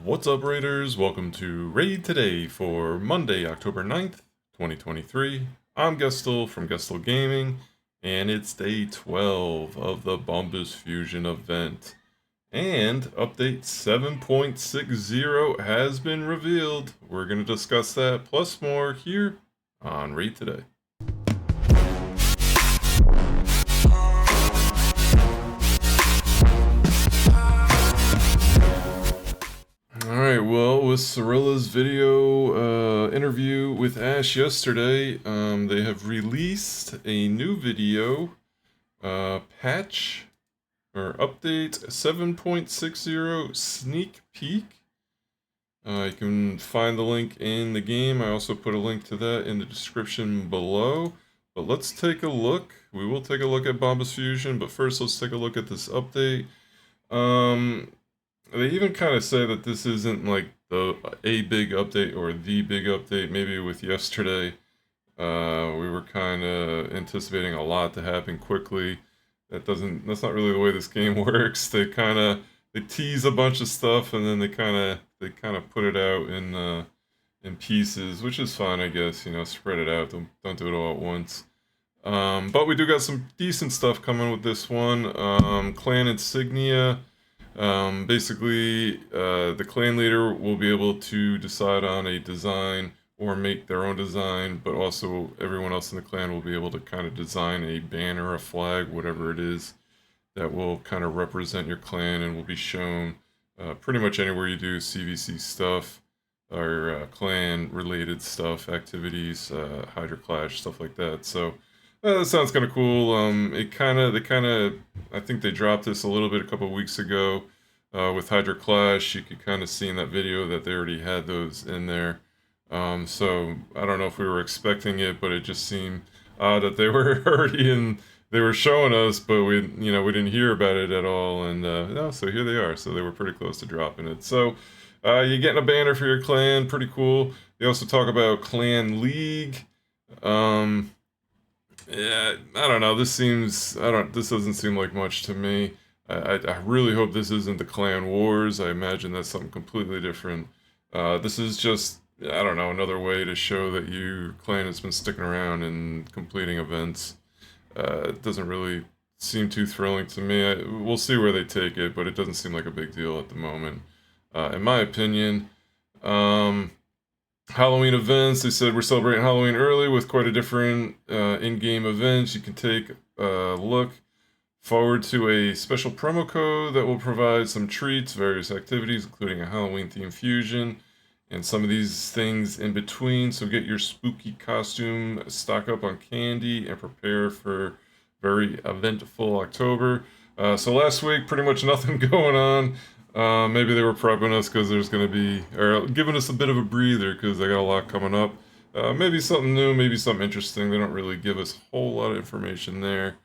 What's up, Raiders? Welcome to Raid Today for Monday, October 9th, 2023. I'm Gestel from Gestel Gaming, and it's day 12 of the Bambus Fusion event. And update 7.60 has been revealed. We're going to discuss that plus more here on Raid Today. Alright, well, with Cirilla's video interview with Ash yesterday, they have released a new video patch or update 7.60 sneak peek. You can find the link in the game. I also put a link to that in the description below. But let's take a look. We will take a look at Bambus Fusion, but first let's take a look at this update. They even kind of say that this isn't like a big update or the big update. Maybe with yesterday, we were kind of anticipating a lot to happen quickly. That's not really the way this game works. They tease a bunch of stuff and then they kind of put it out in pieces, which is fine, I guess. You know, spread it out. Don't do it all at once. But we do got some decent stuff coming with this one. Clan insignia. Basically, the clan leader will be able to decide on a design or make their own design, but also everyone else in the clan will be able to kind of design a banner, a flag, whatever it is, that will kind of represent your clan and will be shown pretty much anywhere you do CVC stuff or clan-related stuff, activities, Hydra Clash, stuff like that. So that sounds kind of cool. I think they dropped this a little bit a couple of weeks ago with Hydra Clash. You could kind of see in that video that they already had those in there. So I don't know if we were expecting it, but it just seemed odd that they were already in. They were showing us, but we didn't hear about it at all. And no, so here they are. So they were pretty close to dropping it. So you're getting a banner for your clan, pretty cool. They also talk about Clan League. Yeah, I don't know. This doesn't seem like much to me. I really hope this isn't the Clan Wars. I imagine that's something completely different. This is just, I don't know, another way to show that your clan has been sticking around and completing events. It doesn't really seem too thrilling to me. We'll see where they take it, but it doesn't seem like a big deal at the moment. In my opinion, Halloween events, they said we're celebrating Halloween early with quite a different in-game events. You can take a look forward to a special promo code that will provide some treats, various activities, including a Halloween-themed fusion, and some of these things in between. So get your spooky costume, stock up on candy, and prepare for very eventful October. So last week, pretty much nothing going on. Maybe they were prepping us because there's going to be, or giving us a bit of a breather because they got a lot coming up. Maybe something new, maybe something interesting. They don't really give us a whole lot of information there.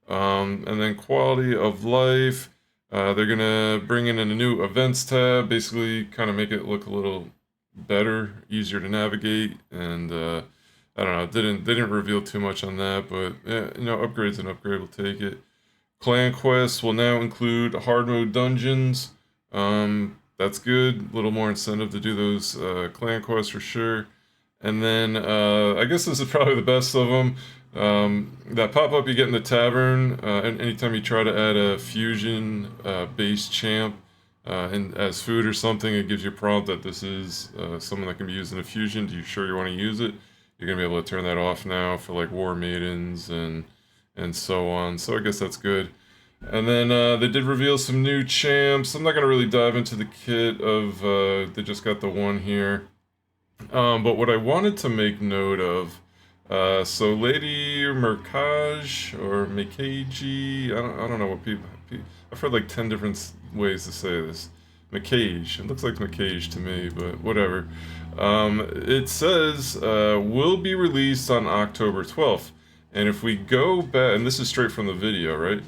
And then quality of life. They're going to bring in a new events tab, basically kind of make it look a little better, easier to navigate. And I don't know, they didn't reveal too much on that, but yeah, upgrade's an upgrade, we'll take it. Clan quests will now include hard mode dungeons. That's good. A little more incentive to do those clan quests for sure. And then I guess this is probably the best of them. That pop-up you get in the tavern, and anytime you try to add a fusion base champ and as food or something, it gives you a prompt that this is someone that can be used in a fusion. Do you sure you want to use it? You're gonna be able to turn that off now for like war maidens and so on. So I guess that's good. And then they did reveal some new champs. I'm not going to really dive into the kit of, they just got the one here. But what I wanted to make note of, so Lady Merkage, or Mekage, I don't know what people, I've heard like 10 different ways to say this. Mekage, it looks like Mekage to me, but whatever. It says, will be released on October 12th. And if we go back, and this is straight from the video, right?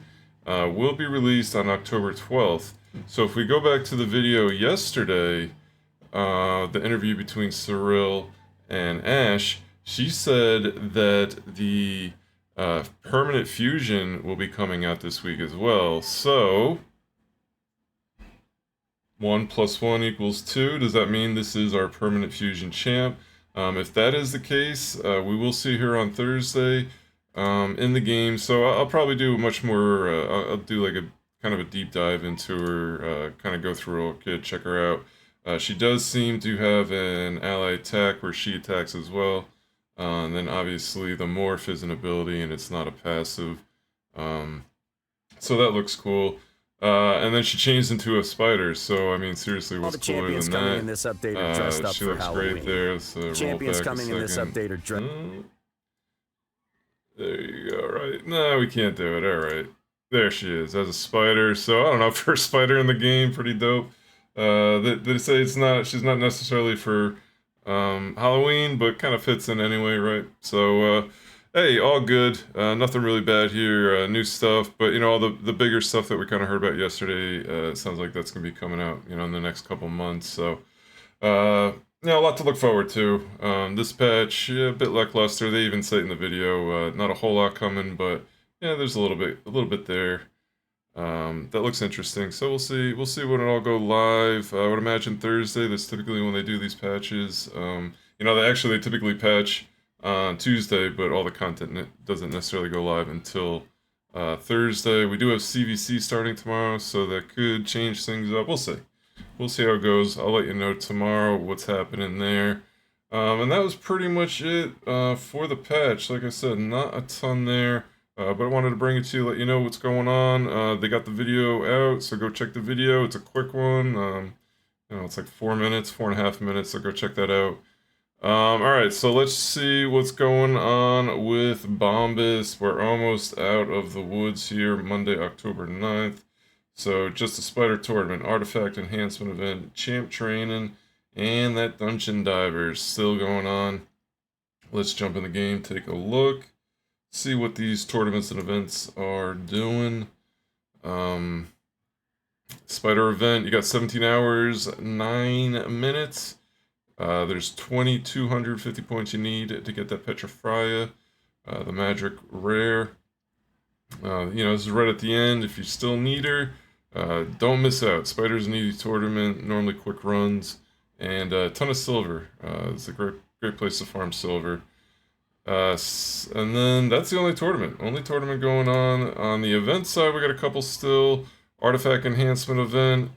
Will be released on October 12th. So if we go back to the video yesterday, the interview between Cyril and Ash, she said that the permanent fusion will be coming out this week as well. So 1 + 1 = 2. Does that mean this is our permanent fusion champ? If that is the case, we will see her on Thursday in the game. So I'll probably do much more. I'll do like a kind of a deep dive into her, kind of go through her kit, check her out. She does seem to have an ally attack where she attacks as well. And then obviously the morph is an ability and it's not a passive. So that looks cool. And then she changed into a spider, so I mean, seriously, what's cooler than that? Coming in this update are dressed up she for looks Halloween. great there. So Champions coming in this update are dressed. There you go. Right? No, we can't do it. All right. There she is as a spider. So I don't know, first spider in the game, pretty dope. They say it's not. She's not necessarily for Halloween, but kind of fits in anyway, right? So. Hey, all good. Nothing really bad here. New stuff, but you know, all the bigger stuff that we kind of heard about yesterday. It sounds like that's gonna be coming out, you know, in the next couple months. So, yeah, a lot to look forward to. This patch, yeah, a bit lackluster. They even say it in the video. Not a whole lot coming, but yeah, there's a little bit there. That looks interesting. So we'll see. We'll see when it all go live. I would imagine Thursday. That's typically when they do these patches. You know, they typically patch on Tuesday, but all the content doesn't necessarily go live until Thursday. We do have CVC starting tomorrow, so that could change things up. We'll see. We'll see how it goes. I'll let you know tomorrow what's happening there. And that was pretty much it for the patch. Like I said, not a ton there, but I wanted to bring it to you, let you know what's going on. They got the video out, so go check the video. It's a quick one. You know, it's like 4 minutes, 4.5 minutes, so go check that out. Alright, so let's see what's going on with Bambus. We're almost out of the woods here, Monday, October 9th. So just a spider tournament, artifact enhancement event, champ training, and that dungeon diver is still going on. Let's jump in the game, take a look, see what these tournaments and events are doing. Spider event, you got 17 hours, 9 minutes. There's 2,250 points you need to get that Petrifria, the magic rare. You know, this is right at the end. If you still need her, don't miss out. Spider's an easy tournament, normally quick runs, and a ton of silver. It's a great place to farm silver. And then that's the only tournament going on. On the event side, we got a couple still. Artifact enhancement event,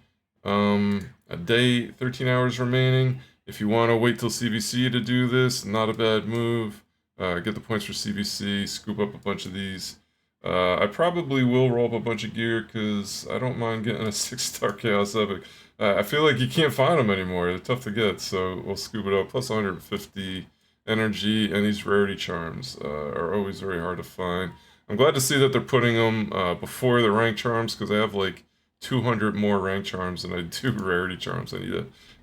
a day, 13 hours remaining. If you want to wait till CVC to do this, not a bad move. Get the points for CVC, scoop up a bunch of these. I probably will roll up a bunch of gear because I don't mind getting a 6-star Chaos Epic. I feel like you can't find them anymore. They're tough to get, so we'll scoop it up. Plus 150 energy, and these rarity charms are always very hard to find. I'm glad to see that they're putting them before the rank charms because I have like 200 more rank charms than I do rarity charms. I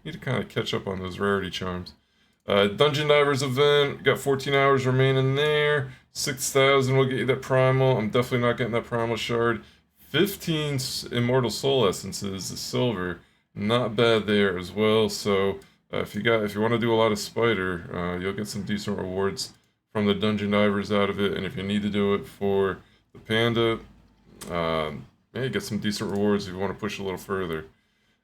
need to kind of catch up on those rarity charms. Dungeon Divers event, got 14 hours remaining there. 6,000 will get you that primal. I'm definitely not getting that primal shard. 15 immortal soul essences, the silver, not bad there as well. So if you want to do a lot of spider, you'll get some decent rewards from the Dungeon Divers out of it. And if you need to do it for the panda, you get some decent rewards if you want to push a little further.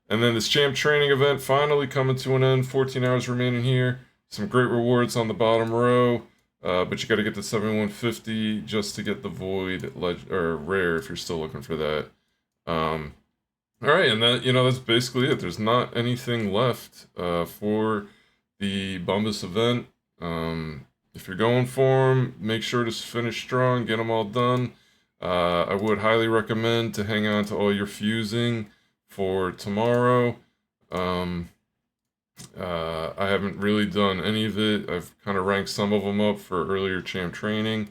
And then this champ training event finally coming to an end. 14 hours remaining here. Some great rewards on the bottom row. But you got to get to 7150 just to get the void rare if you're still looking for that. All right, and that's basically it. There's not anything left for the Bambus event. If you're going for them, make sure to finish strong, get them all done. I would highly recommend to hang on to all your fusing for tomorrow. I haven't really done any of it. I've kind of ranked some of them up for earlier champ training.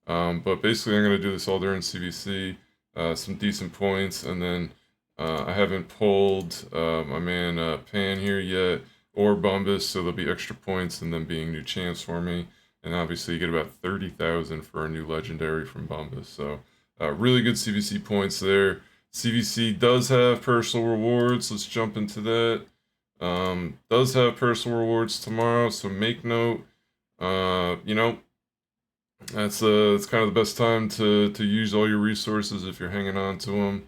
But basically I'm going to do this all during CVC, some decent points, and then I haven't pulled my man Pan here yet, or Bambus, so there'll be extra points and then being new champs for me. And obviously you get about 30,000 for a new legendary from Bambus. So really good CVC points there. CVC does have personal rewards. Let's jump into that. Does have personal rewards tomorrow, so make note. It's kind of the best time to use all your resources if you're hanging on to them.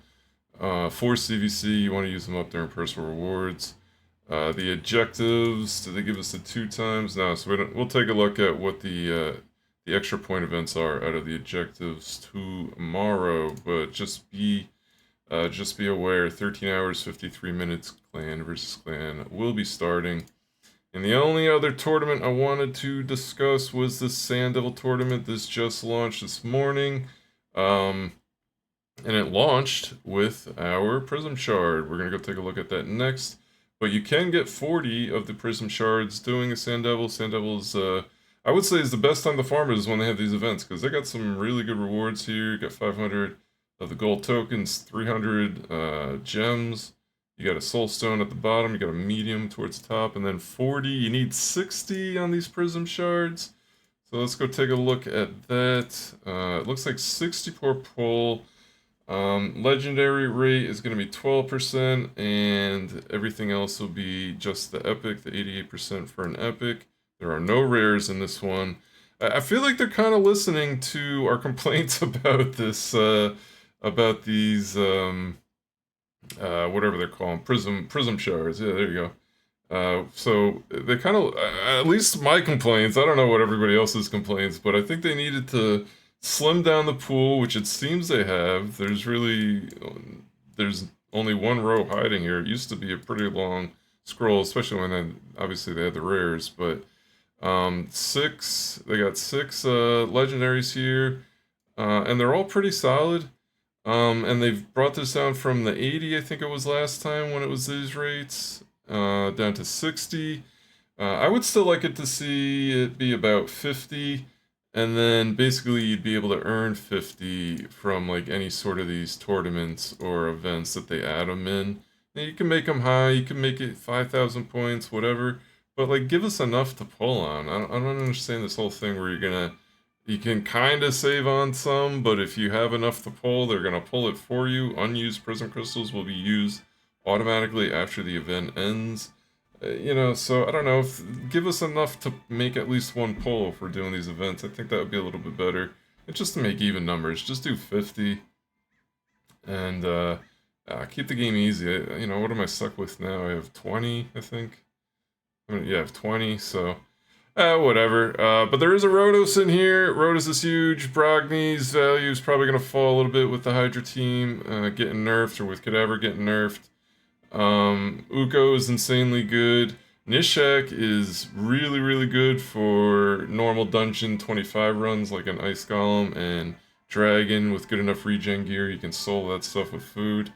For CVC, you want to use them up during personal rewards. The objectives, do they give us the 2 times? No, so we'll take a look at what the extra point events are out of the objectives tomorrow. But just be aware, 13 hours, 53 minutes, clan versus clan will be starting. And the only other tournament I wanted to discuss was the Sand Devil tournament. This just launched this morning. And it launched with our Prism Shard. We're going to go take a look at that next. But you can get 40 of the Prism Shards doing a Sand Devil. Sand Devil is, I would say, is the best time to farm it is when they have these events. Because they got some really good rewards here. You got 500 of the gold tokens, 300 gems. You got a soul stone at the bottom. You got a medium towards the top. And then 40. You need 60 on these Prism Shards. So let's go take a look at that. It looks like 60 per pull. Legendary rate is going to be 12%, and everything else will be just the epic, the 88% for an epic. There are no rares in this one. I feel like they're kind of listening to our complaints about this, about these, whatever they're called, prism shards. Yeah, there you go. So they kind of, at least my complaints, I don't know what everybody else's complaints, but I think they needed to slim down the pool, which it seems they have. There's only one row hiding here. It used to be a pretty long scroll, especially when obviously they had the rares, but they got 6 legendaries here, and they're all pretty solid. And they've brought this down from the 80, I think it was last time when it was these rates, down to 60. I would still like it to see it be about 50. And then basically you'd be able to earn 50 from like any sort of these tournaments or events that they add them in. Now, you can make them high, you can make it 5,000 points, whatever. But like give us enough to pull on. I don't understand this whole thing where you can kind of save on some, but if you have enough to pull, they're going to pull it for you. Unused prism crystals will be used automatically after the event ends. So I don't know, give us enough to make at least one pull if we're doing these events. I think that would be a little bit better. And just to make even numbers, just do 50. And keep the game easy. What am I stuck with now? I have 20, I think. I have 20, so whatever. But there is a Rotos in here. Rotos is huge. Brogni's value is probably going to fall a little bit with the Hydra team getting nerfed, or with Cadaver getting nerfed. Uko is insanely good. Nishak is really, really good for normal dungeon 25 runs, like an Ice Golem and Dragon with good enough regen gear. You can soul that stuff with food.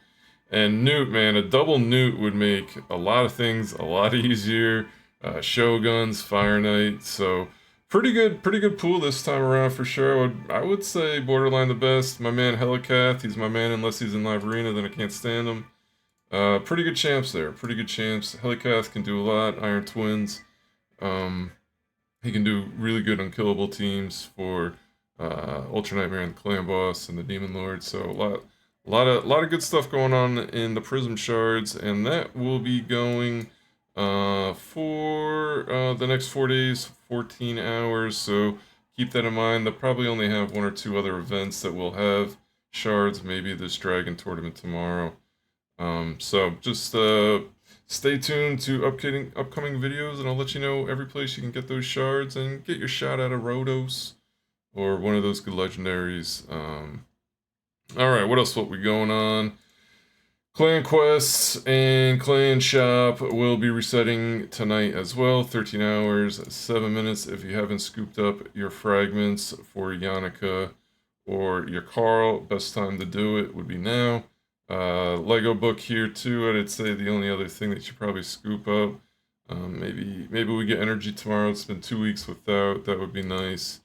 And Newt, man, a double Newt would make a lot of things a lot easier. Shoguns, Fire Knight, so pretty good pool this time around for sure. I would say borderline the best. My man Helicath, he's my man unless he's in live arena, then I can't stand him. Pretty good champs there. Pretty good champs. Helicath can do a lot. Iron Twins. He can do really good unkillable teams for Ultra Nightmare and the Clan Boss and the Demon Lord. So a lot of good stuff going on in the Prism Shards, and that will be going for the next 4 days, 14 hours. So keep that in mind. They'll probably only have 1 or 2 other events that will have shards. Maybe this Dragon tournament tomorrow. So just stay tuned to upcoming videos, and I'll let you know every place you can get those shards and get your shot out of Rotos or one of those good legendaries. Alright, what else will be going on? Clan Quests and Clan Shop will be resetting tonight as well. 13 hours, 7 minutes. If you haven't scooped up your fragments for Yannicka or your Carl, best time to do it would be now. Lego book here too. I'd say the only other thing that you probably scoop up. Maybe we get energy tomorrow. It's been 2 weeks without. That would be nice.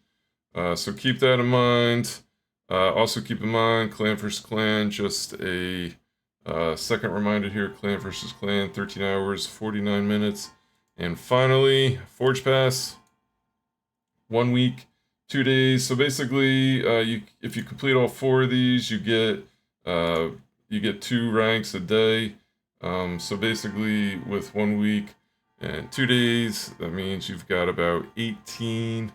So keep that in mind. Also keep in mind, Clan vs. Clan, just a second reminder here, Clan vs. Clan, 13 hours, 49 minutes. And finally, Forge Pass, 1 week, 2 days. So basically, if you complete all 4 of these, you get 2 ranks a day. So basically, with 1 week and 2 days, that means you've got about 18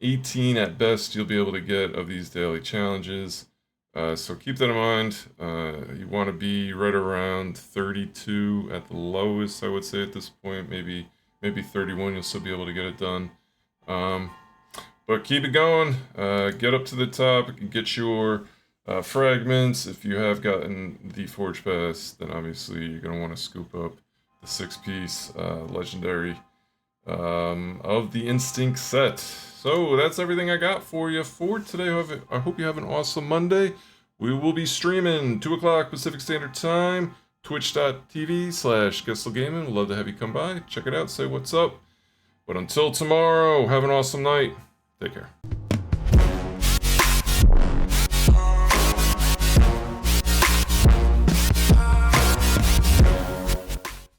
at best you'll be able to get of these daily challenges. So keep that in mind. You want to be right around 32 at the lowest, I would say at this point. Maybe 31, you'll still be able to get it done. But keep it going. Get up to the top. Get your fragments. If you have gotten the Forge Pass, then obviously you're going to want to scoop up the 6-piece legendary of the Instinct set. So that's everything I got for you for today. I hope you have an awesome Monday. We will be streaming 2 o'clock Pacific Standard Time, twitch.tv/GesselGaming. We'd love to have you come by, check it out, say what's up. But until tomorrow, have an awesome night. Take care.